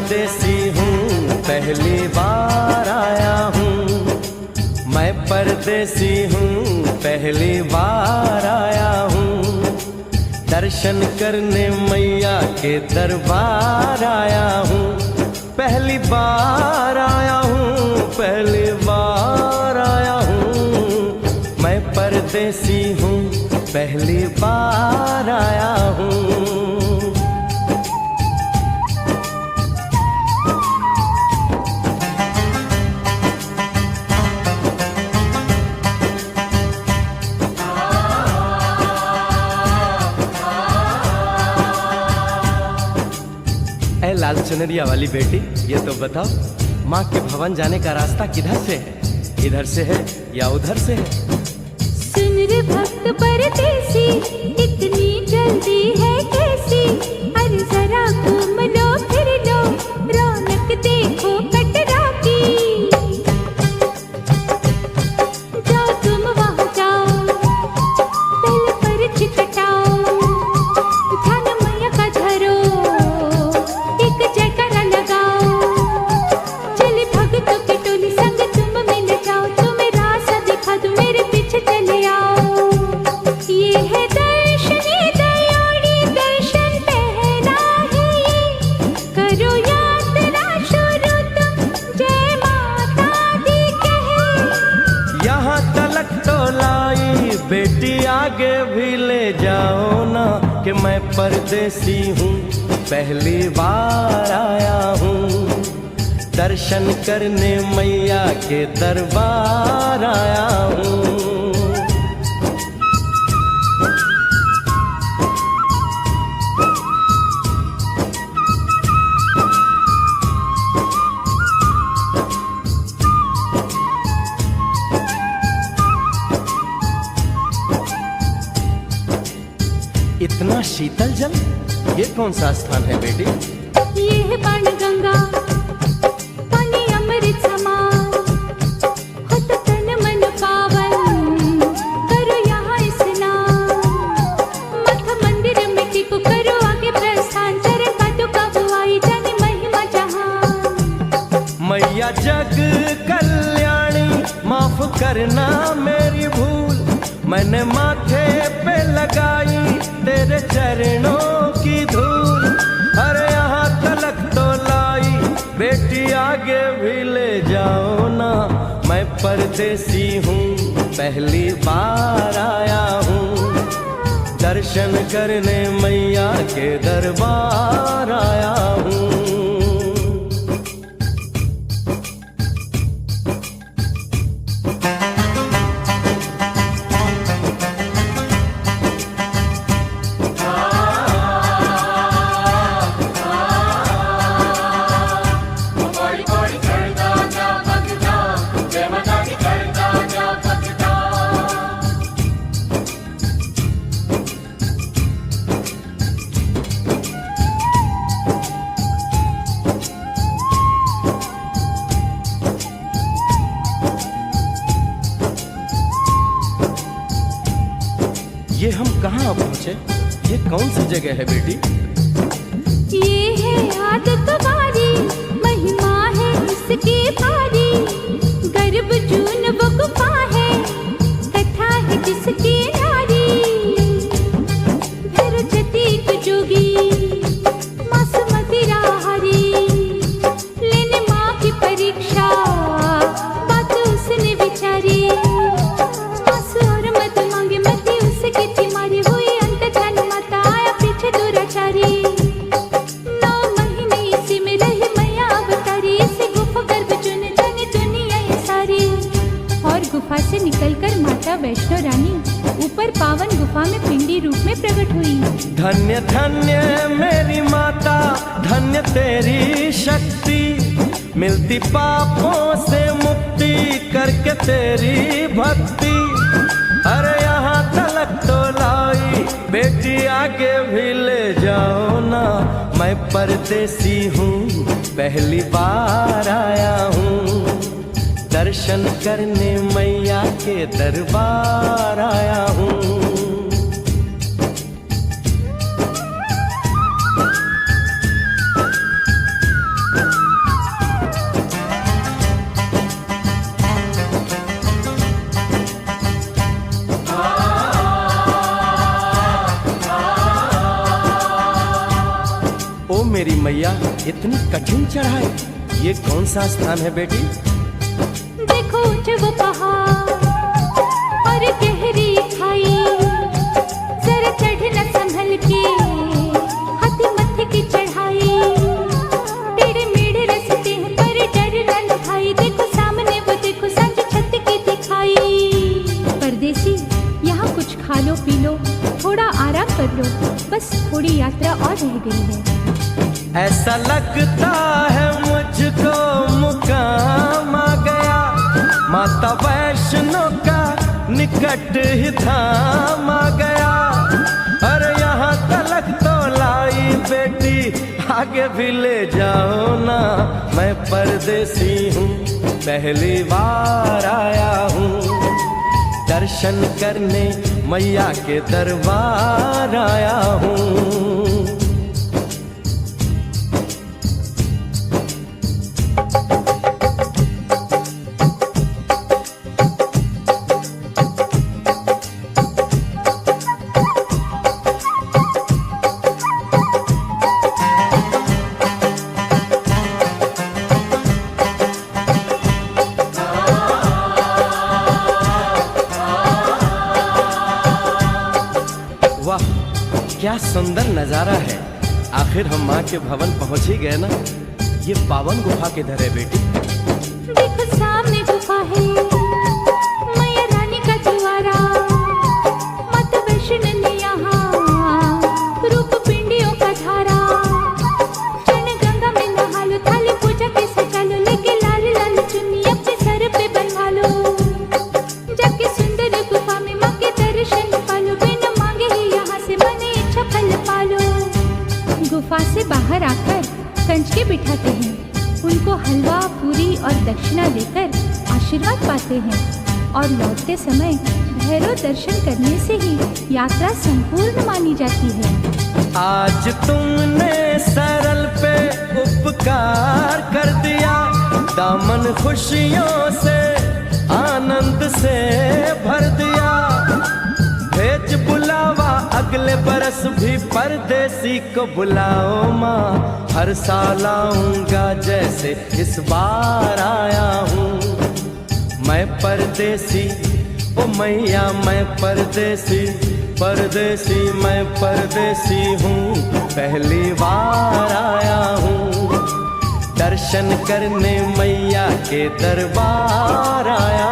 परदेसी हूँ, पहली बार आया हूँ। मैं परदेसी हूँ, पहली बार आया हूँ। दर्शन करने मैया के दरबार आया हूँ। पहली बार आया हूँ, पहली बार आया हूँ। मैं परदेसी हूँ, पहली बार आया हूँ। ऐ लाल चुनरिया वाली बेटी, ये तो बताओ माँ के भवन जाने का रास्ता किधर से है? इधर से है या उधर से है? सुन रे भक्त परदेसी, इतनी जल्दी है कैसी? अरे जरा घूम लो फिर लो, रौनक देखो कटरा की। जाओ तुम वहाँ जाओ, पहले पर्ची कटाओ, ध्यान मैया का धरो, एक जयकारा लगाओ। चले भक्तों की टोली संग तुम मिल जाओ, तुम्हें रास्ता दिखा दूं, मेरे पीछे चले आओ। ये है दर्शनी दयोड़ी, दर्शन पहला है ये, करो यात्रा शुरू तुम, जय माता दी कहे। यहाँ तलक तो लाई बेटी, आगे भी ले जाओ ना, कि मैं परदेसी हूँ, पहली बार आया हूँ। दर्शन करने मैया के दरबार आया हूँ। इतना शीतल जल, ये कौन सा स्थान है बेटी? ये है बाण गंगा, पानी अमृत समान, होता तन मन पावन, करो यहाँ स्नान। मठ मंदिर में टिको, करो आगे प्रस्थान, चरण पादुका बुआई, जाने महिमा जहान। मैया जग कल्याणी, माफ करना मेरी भूल, मैंने माथे पे लगाई तेरे चरणों की धूल। अरे यहाँ तलक तो लाई बेटी, आगे भी ले जाओ ना, मैं परदेसी हूँ, पहली बार आया हूँ। दर्शन करने मैया के दरबार आया हूँ। ये हम कहाँ पहुँचे? ये कौन सी जगह है बेटी? ये है आदत बारी, महिमा है इसकी भारी, गर्भ जून वो गुफा है, कथा है जिसकी नारी। भैरव जतीक जोगी, मासूमती राहरी, लेने माँ की परीक्षा, बात उसने विचारी। आंसू और मत मांगे, मती उसकी तिमारी, हुई अंत ध्यान माता, आया पीछे दुराचारी। 9 महीने इसी में रही मैया अवतारी, इसी गुफा गर्भ चुन जाने दुनिया ये सारी। और गुफा से निकलकर माता वैष्णो रानी ऊपर पावन गुफा में पिंडी रूप में प्रकट हुई। धन्य धन्य मेरी माता, धन्य तेरी शक्ति, मिलती पापों से मुक्ति करके तेरी भक्ति। अरे यहाँ तलक तो लाई बेटी, आगे भी ले जाओ ना, मैं परदेसी हूँ, पहली बार आया हूँ। दर्शन करने मैया के दरबार आया हूँ। मेरी मैया, इतनी कठिन चढ़ाई, ये कौन सा स्थान है बेटी? देखो ऊंचे वो पहाड़ और गहरी खाई, जरा चढ़ना संभल के, हाथी मत्थे की चढ़ाई, टेढ़े मेढ़े रास्ते हैं पर डरना न भाई, देखो सामने वो देखो सांझ छत की दिखाई। परदेसी यहाँ कुछ खा लो पी लो, थोड़ा आराम कर लो, बस थोड़ी यात्रा और रह गई है। ऐसा लगता है मुझको मुकाम आ गया, माता वैष्णो का निकट ही धाम आ गया। अरे यहाँ तलक तो लाई बेटी, आगे भी ले जाओ ना, मैं परदेसी हूँ, पहली बार आया हूँ, दर्शन करने मैया के दरबार आया हूँ। वाह, क्या सुंदर नजारा है। आखिर हम माँ के भवन पहुंच ही गए ना। ये पावन गुफा किधर है बेटी? देखो सामने गुफा है, मैया रानी का द्वारा, माता वैष्णो ने यहाँ रूप पिंडियों का धारा, चरण गंगा में नहा लो, थाली पूजा के सजा लो, लेके लाल लाल चुन्नी अपने सर पे बनवा लो, जाके सुंदर गुफा में माँ के दर्शन पालो, बिना मांगे ही यहाँ से मने इच्छा फल पालो। गुफा से बाहर आकर कंचके बिठाते हैं, उनको हलवा पूरी और दक्षिणा देकर आशीर्वाद पाते हैं, और लौटते समय भैरव दर्शन करने से ही यात्रा संपूर्ण मानी जाती है। आज तुमने सरल पे उपकार कर दिया, दामन खुशियों से आनंद से भर दिया, भेज बुलावा अगले बरस भी परदेसी को बुलाओ माँ, हर साल आऊंगा जैसे इस बार आया हूँ। मैं परदेसी ओ मैया, मैं परदेसी, परदेसी मैं परदेसी हूँ, पहली बार आया हूँ, दर्शन करने मैया के दरबार आया